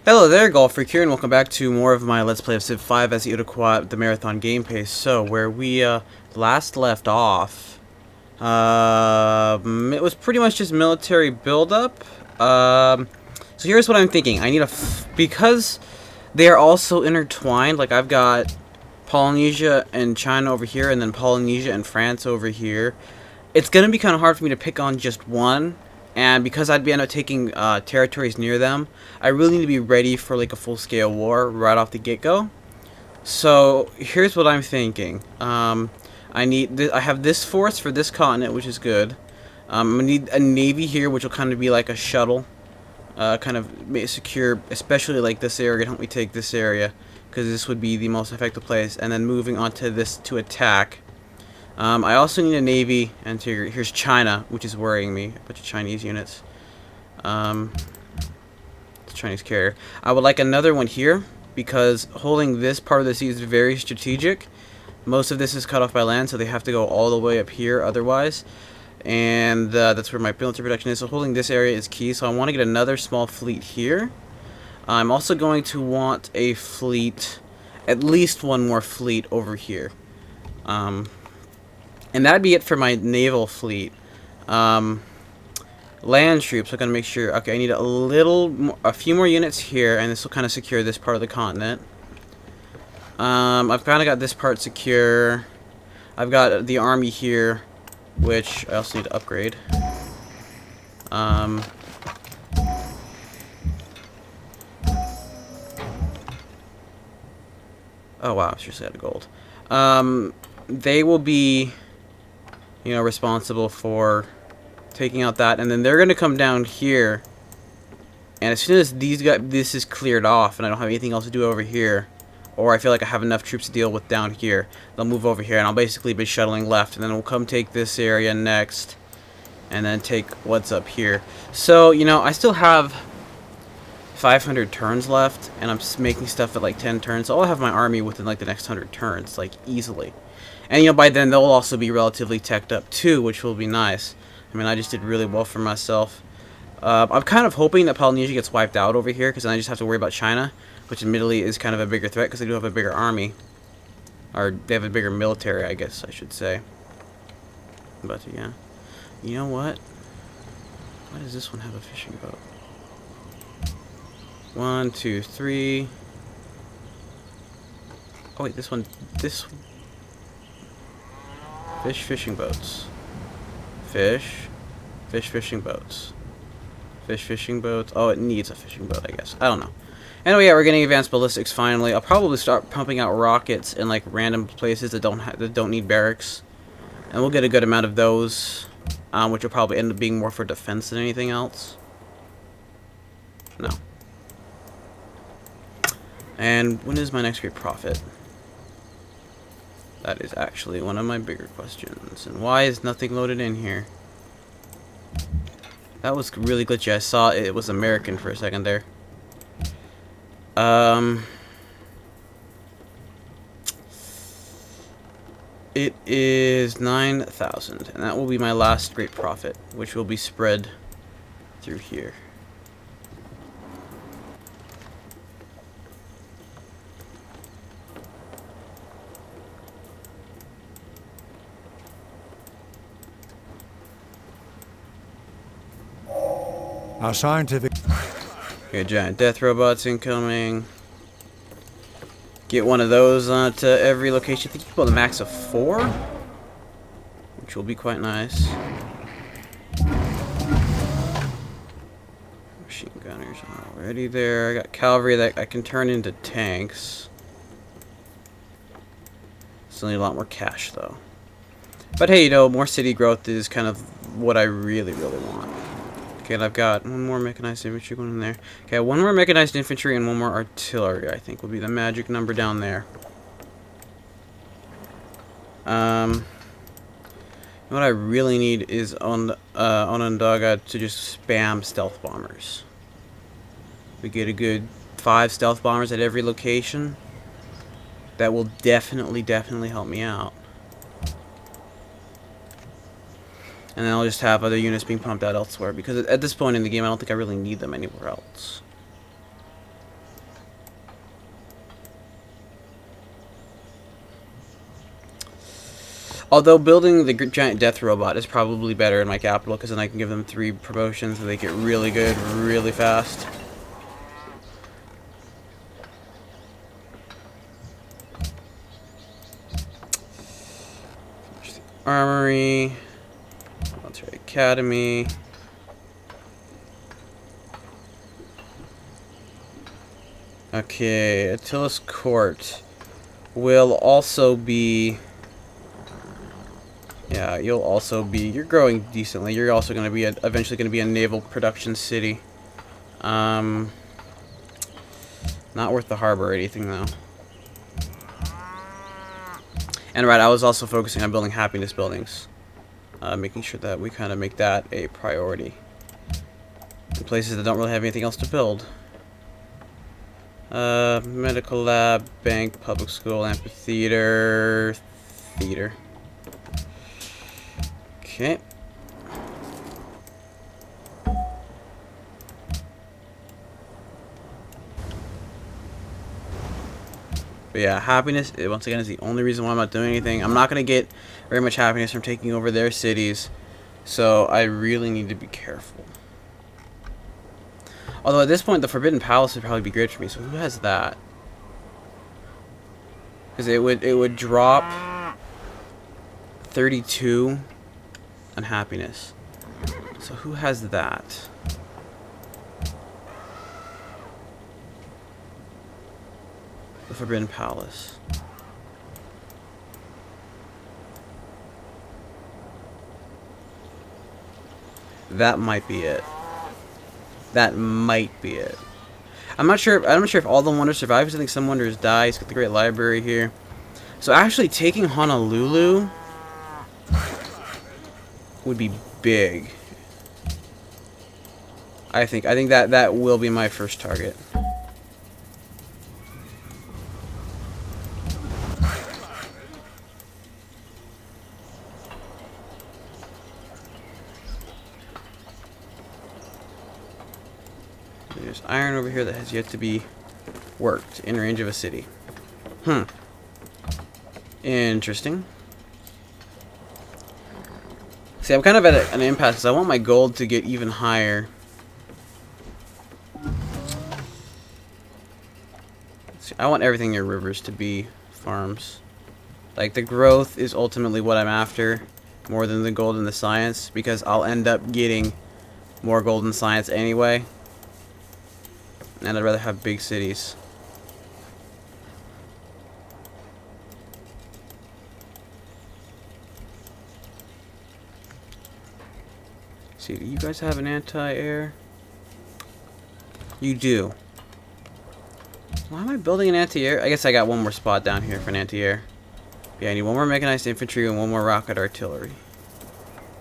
Hello there, Golf Freak here, and welcome back to more of my Let's Play of Civ 5 as the Iroquois, the Marathon game pace. So, where we last left off, it was pretty much just military buildup. So here's what I'm thinking. I need because they are also intertwined, like I've got Polynesia and China over here, and then Polynesia and France over here. It's going to be kind of hard for me to pick on just one. And because I'd be end up taking territories near them, I really need to be ready for like a full-scale war right off the get-go. So here's what I'm thinking. I have this force for this continent, which is good. I'm gonna need a navy here, which will kind of be like a shuttle, kind of secure, especially like this area. Help me take this area, because this would be the most effective place. And then moving on to this to attack. I also need a navy, and here's China, which is worrying me. A bunch of Chinese units. The Chinese carrier. I would like another one here, because holding this part of the sea is very strategic. Most of this is cut off by land, so they have to go all the way up here otherwise. And that's where my military production is. So holding this area is key. So I want to get another small fleet here. I'm also going to want a fleet, at least one more fleet over here. And that'd be it for my naval fleet. Land troops, I'm gonna make sure. Okay, I need a few more units here, and this will kind of secure this part of the continent. I've kind of got this part secure. I've got the army here, which I also need to upgrade. Oh wow, seriously out of gold. They will be, you know, responsible for taking out that, and then they're gonna come down here, and as soon as this is cleared off and I don't have anything else to do over here, or I feel like I have enough troops to deal with down here, they'll move over here, and I'll basically be shuttling left, and then we'll come take this area next, and then take what's up here. So, you know, I still have 500 turns left, and I'm just making stuff at like 10 turns, so I'll have my army within like the next 100 turns, like easily. And, you know, by then they'll also be relatively teched up too, which will be nice. I mean, I just did really well for myself. I'm kind of hoping that Polynesia gets wiped out over here, because then I just have to worry about China, which admittedly is kind of a bigger threat, because they do have a bigger army. Or, they have a bigger military, I guess I should say. But, yeah. You know what? Why does this one have a fishing boat? 1, 2, 3. Oh, wait, this fishing boats. Fishing boats. Fishing boats. Oh, it needs a fishing boat, I guess. I don't know. Anyway, yeah, we're getting advanced ballistics finally. I'll probably start pumping out rockets in like random places that don't need barracks, and we'll get a good amount of those, which will probably end up being more for defense than anything else. No. And when is my next great profit? That is actually one of my bigger questions. And why is nothing loaded in here? That was really glitchy. I saw it was American for a second there. It is 9,000, and that will be my last great profit, which will be spread through here. Our scientific... Okay, giant death robots incoming. Get one of those to every location. I think you can put a max of 4, which will be quite nice. Machine gunners are already there. I got cavalry that I can turn into tanks. Still need a lot more cash, though. But hey, you know, more city growth is kind of what I really, really want. Okay, and I've got one more mechanized infantry going in there. Okay, one more mechanized infantry and one more artillery, I think, would be the magic number down there. What I really need is on Onondaga to just spam stealth bombers. We get a good 5 stealth bombers at every location. That will definitely help me out. And then I'll just have other units being pumped out elsewhere, because at this point in the game I don't think I really need them anywhere else. Although building the giant death robot is probably better in my capital, because then I can give them 3 promotions and they get really good really fast. Armory, Military Academy. Okay, Attila's Court will also be... Yeah, you'll also be... You're growing decently. You're also going to be eventually going to be a naval production city. Not worth the harbor or anything, though. And right, I was also focusing on building happiness buildings. Making sure that we kind of make that a priority. In places that don't really have anything else to build. Medical lab, bank, public school, amphitheater, theater. Okay. But yeah, happiness, once again, is the only reason why I'm not doing anything. I'm not going to get very much happiness from taking over their cities, so I really need to be careful. Although at this point, the Forbidden Palace would probably be great for me, so who has that? Because it would drop 32 on happiness. So who has that? The Forbidden Palace. That might be it. That might be it. I'm not sure if all the wonders survive. I think some wonders die. He's got the great library here. So actually taking Honolulu would be big. I think that will be my first target. There's iron over here that has yet to be worked in range of a city. Interesting. See, I'm kind of at an impasse because I want my gold to get even higher. See, I want everything near rivers to be farms. Like, the growth is ultimately what I'm after, more than the gold and the science, because I'll end up getting more gold and science anyway. And I'd rather have big cities. See, do you guys have an anti-air? You do. Why am I building an anti-air? I guess I got one more spot down here for an anti-air. Yeah, I need one more mechanized infantry and one more rocket artillery.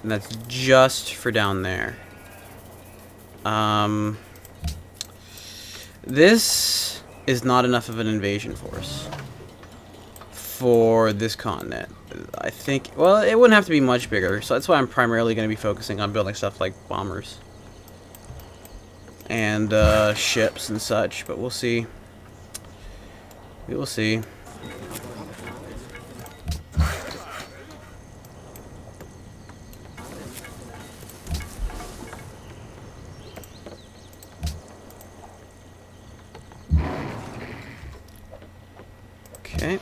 And that's just for down there. This is not enough of an invasion force for this continent. I think, well, it wouldn't have to be much bigger, so that's why I'm primarily going to be focusing on building stuff like bombers and ships and such, but we'll see. We will see. Okay.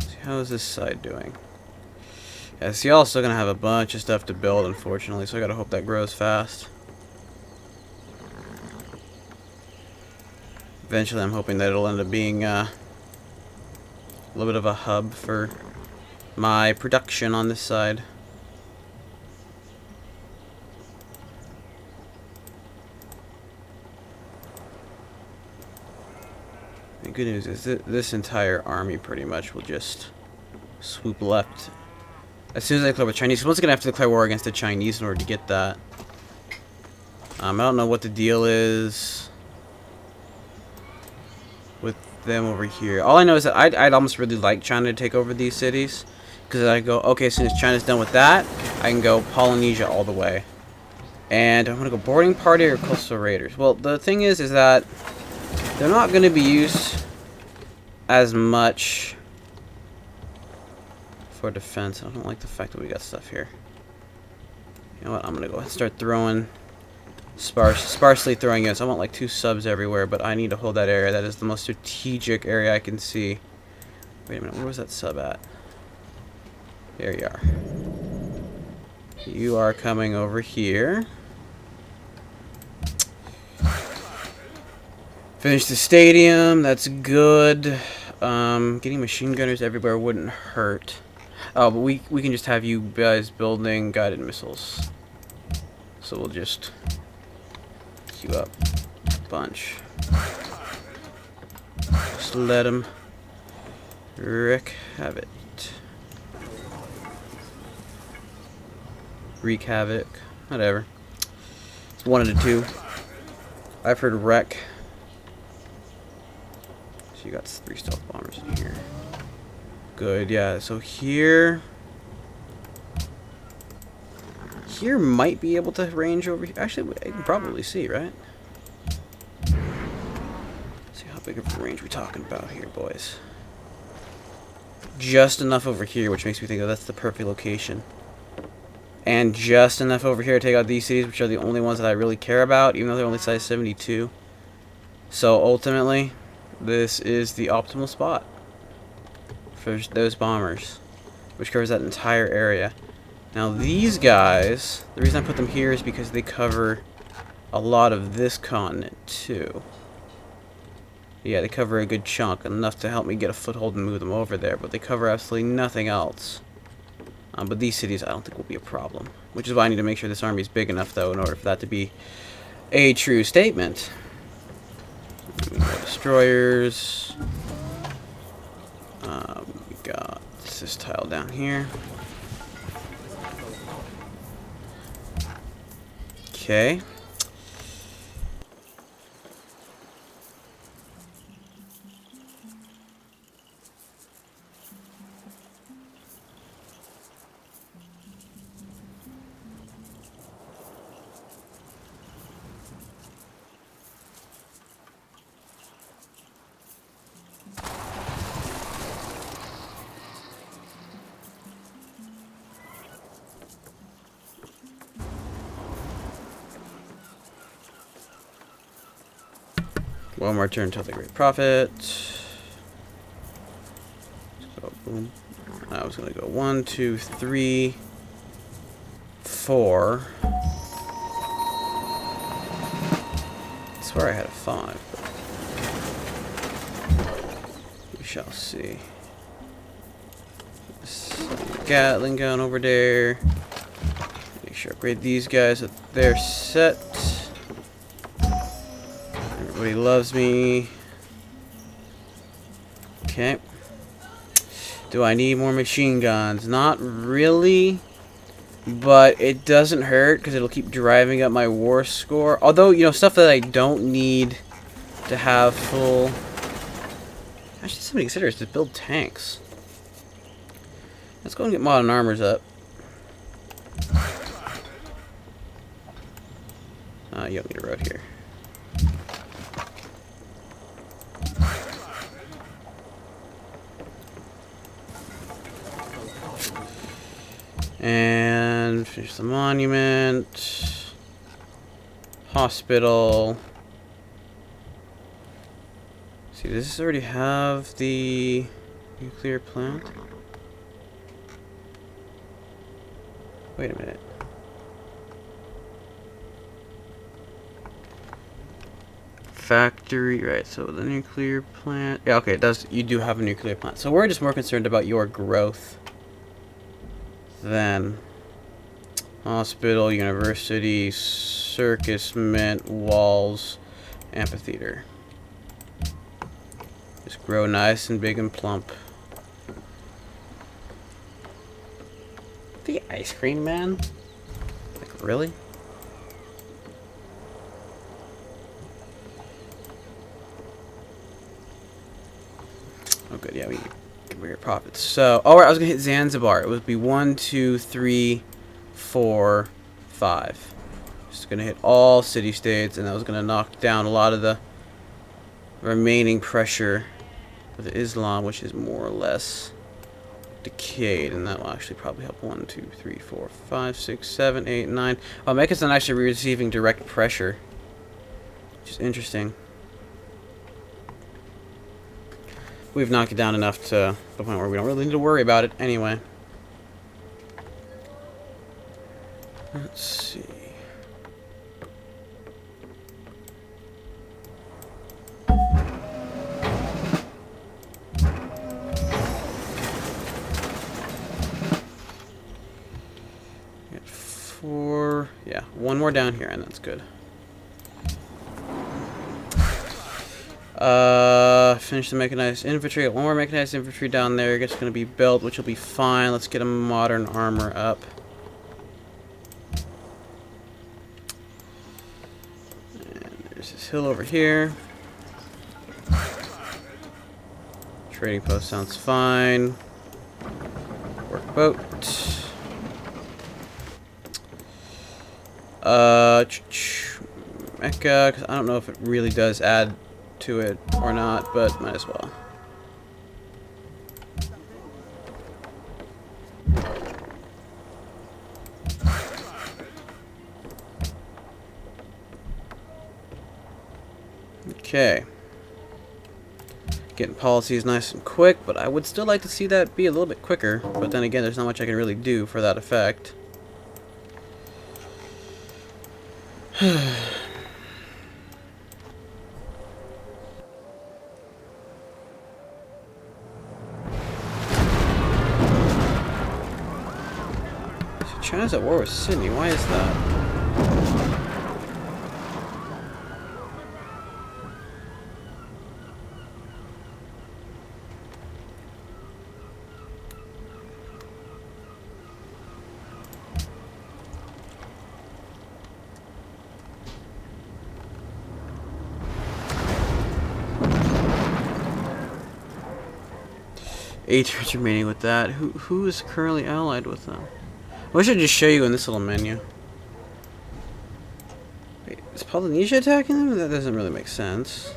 See, how is this side doing? Yeah, see, y'all still gonna have a bunch of stuff to build, unfortunately, so I gotta hope that grows fast. Eventually, I'm hoping that it'll end up being a little bit of a hub for my production on this side. The good news is that this entire army pretty much will just swoop left as soon as I declare with Chinese. Someone's gonna have to declare war against the Chinese in order to get that. I don't know what the deal is with them over here. All I know is that I'd almost really like China to take over these cities, because I go, okay, as soon as China's done with that, I can go Polynesia all the way. And I'm gonna go boarding party or coastal raiders. Well, the thing is that they're not gonna be used as much for defense. I don't like the fact that we got stuff here. You know what? I'm gonna go ahead and start throwing sparsely throwing units. I want like 2 subs everywhere, but I need to hold that area. That is the most strategic area I can see. Wait a minute, where was that sub at? There you are. You are coming over here. Finish the stadium. That's good. Getting machine gunners everywhere wouldn't hurt. Oh, but we can just have you guys building guided missiles. So we'll just queue up a bunch. Just let them have it. Wreak havoc. Whatever. It's 1 of the 2. I've heard wreck. So you got 3 stealth bombers in here. Good, yeah. So here might be able to range over here. Actually, I can probably see, right? Let's see how big of a range we're talking about here, boys. Just enough over here, which makes me think, oh, that's the perfect location. And just enough over here to take out these cities, which are the only ones that I really care about, even though they're only size 72. So ultimately, this is the optimal spot for those bombers, which covers that entire area. Now these guys, the reason I put them here is because they cover a lot of this continent too. Yeah, they cover a good chunk, enough to help me get a foothold and move them over there, but they cover absolutely nothing else. But these cities I don't think will be a problem, which is why I need to make sure this army is big enough though in order for that to be a true statement. More destroyers. We got this tile down here. Okay. One more turn until the great prophet. So boom. I was gonna go 1, 2, 3, 4. I swear I had a 5. But we shall see. Gatling gun over there. Make sure I upgrade these guys so they're set. Everybody loves me. Okay. Do I need more machine guns? Not really. But it doesn't hurt because it'll keep driving up my war score. Although, you know, stuff that I don't need to have full... Actually, something to consider is to build tanks. Let's go and get modern armors up. You don't need a road here. And finish the monument. Hospital. See, does this already have the nuclear plant? Wait a minute. Factory, right, so the nuclear plant. Yeah, okay, it does. You do have a nuclear plant. So we're just more concerned about your growth than hospital, university, circus, mint, walls, amphitheater. Just grow nice and big and plump. The ice cream man? Like, really? Oh, good. Yeah, we get bigger profits. So, oh, I was gonna hit Zanzibar. It would be 1, 2, 3, 4, 5. Just gonna hit all city-states, and that was gonna knock down a lot of the remaining pressure with Islam, which is more or less decayed, and that will actually probably help. 1, 2, 3, 4, 5, 6, 7, 8, 9. Oh, Mecca's not actually receiving direct pressure, which is interesting. We've knocked it down enough to the point where we don't really need to worry about it anyway. Let's see. Yeah, one more down here, and that's good. Finish the mechanized infantry. One more mechanized infantry down there. It's going to be built, which will be fine. Let's get a modern armor up. And there's this hill over here. Trading post sounds fine. Workboat. Mecca, because I don't know if it really does add to it or not, but might as well. Okay. Getting policies nice and quick, but I would still like to see that be a little bit quicker. But then again, there's not much I can really do for that effect. China's at war with Sydney. Why is that? Eight turns remaining with that. Who is currently allied with them? I should just show you in this little menu. Wait, is Polynesia attacking them? That doesn't really make sense.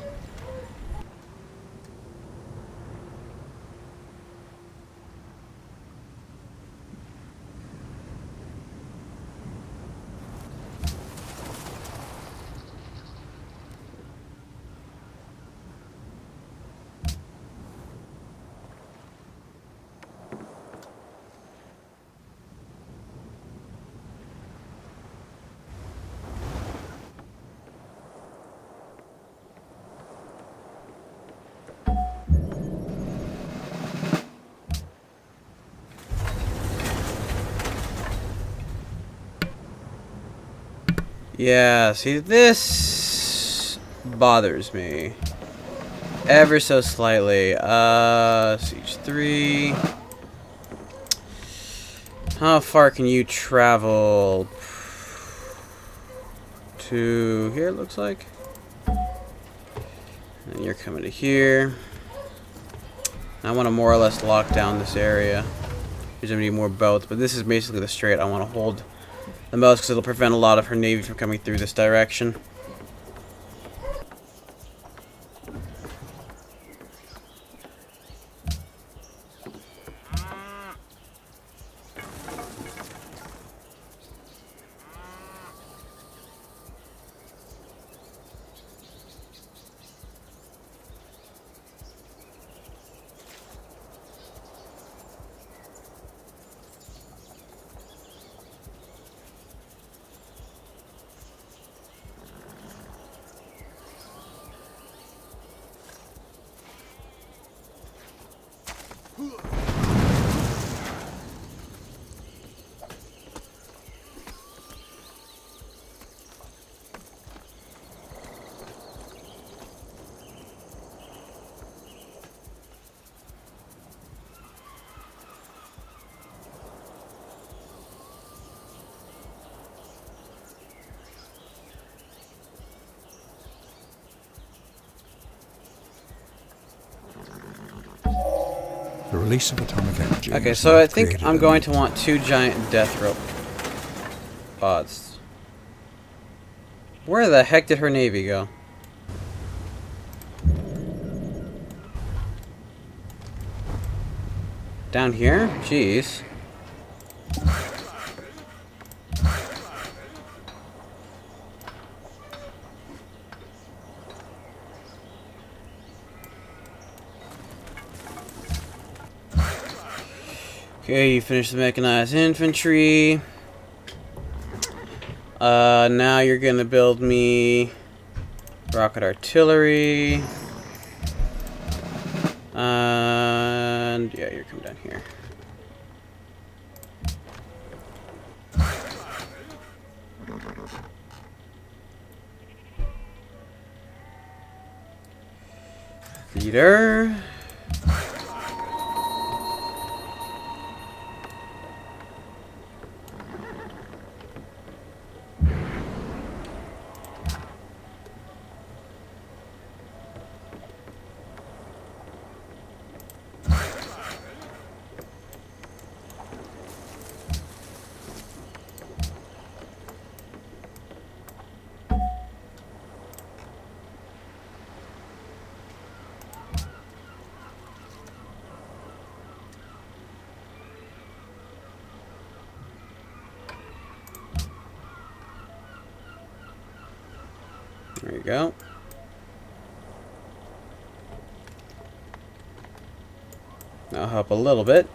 Yeah, see, this bothers me ever so slightly. Siege 3. How far can you travel? To here, it looks like. And you're coming to here. I want to more or less lock down this area. There's going to be more boats, but this is basically the strait I want to hold the most because it'll prevent a lot of her navy from coming through this direction. The release of atomic energy. Okay, so I think I'm going to want 2 giant death rope pods. Where the heck did her navy go? Down here? Jeez. Okay, you finished the mechanized infantry. Now you're gonna build me rocket artillery. And yeah, you're coming down here. Leader. There you go. Now hop a little bit.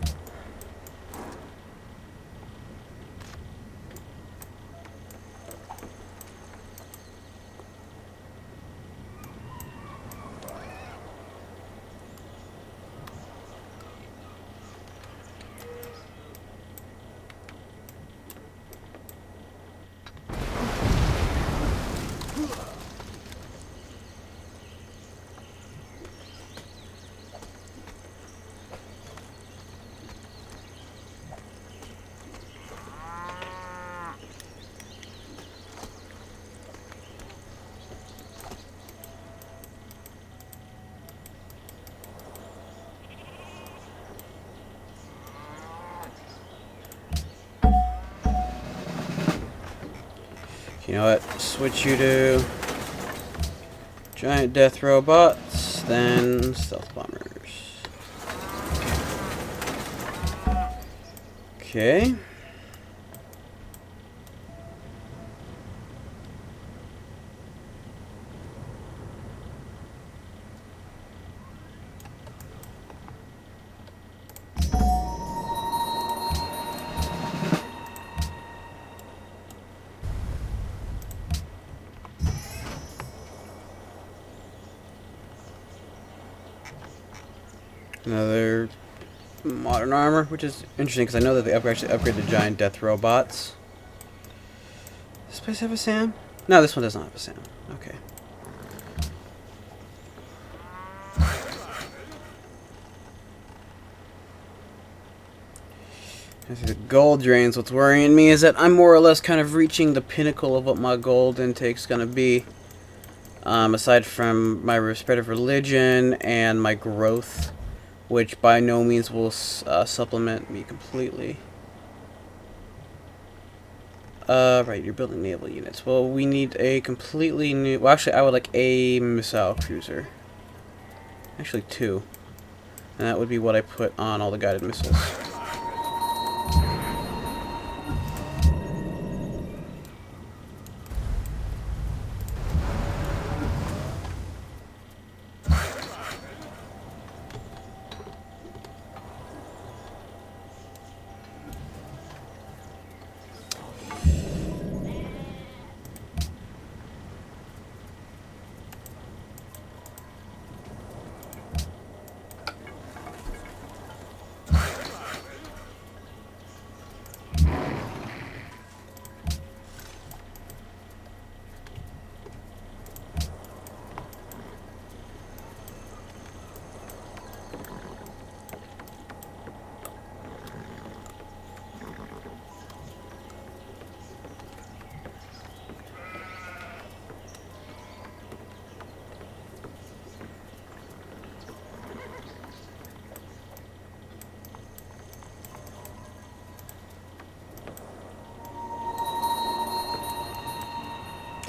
You know what? Switch you to giant death robots, then stealth bombers. Okay. Another modern armor, which is interesting because I know that they actually upgraded giant death robots. Does this place have a SAM? No, this one does not have a SAM. Okay. As the gold drains, what's worrying me is that I'm more or less kind of reaching the pinnacle of what my gold intake's gonna be. Aside from my spread of religion and my growth, which by no means will supplement me completely. Right, you're building naval units. Well, we need a completely new... Well, actually, I would like a missile cruiser. Actually, 2. And that would be what I put on all the guided missiles.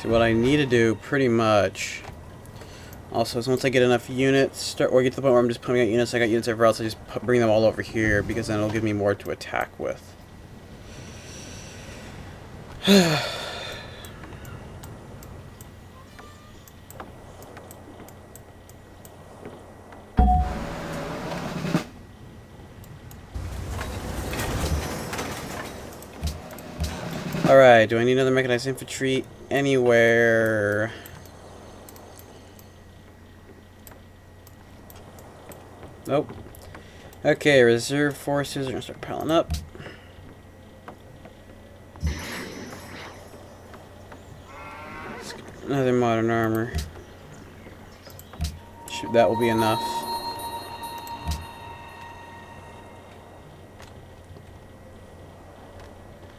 So what I need to do, pretty much... Also, is once I get enough units, or get to the point where I'm just putting out units, I got units everywhere else, I just bring them all over here, because then it'll give me more to attack with. Alright, do I need another mechanized infantry anywhere? Nope. Okay, reserve forces are gonna start piling up. Another modern armor. Shoot, that will be enough.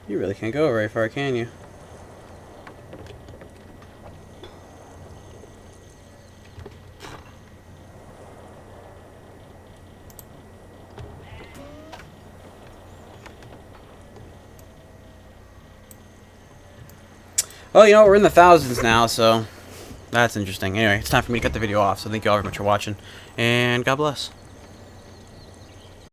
You really can't go very far, can you? Well, you know, we're in the thousands now, so that's interesting. Anyway, it's time for me to cut the video off, so thank you all very much for watching, and God bless.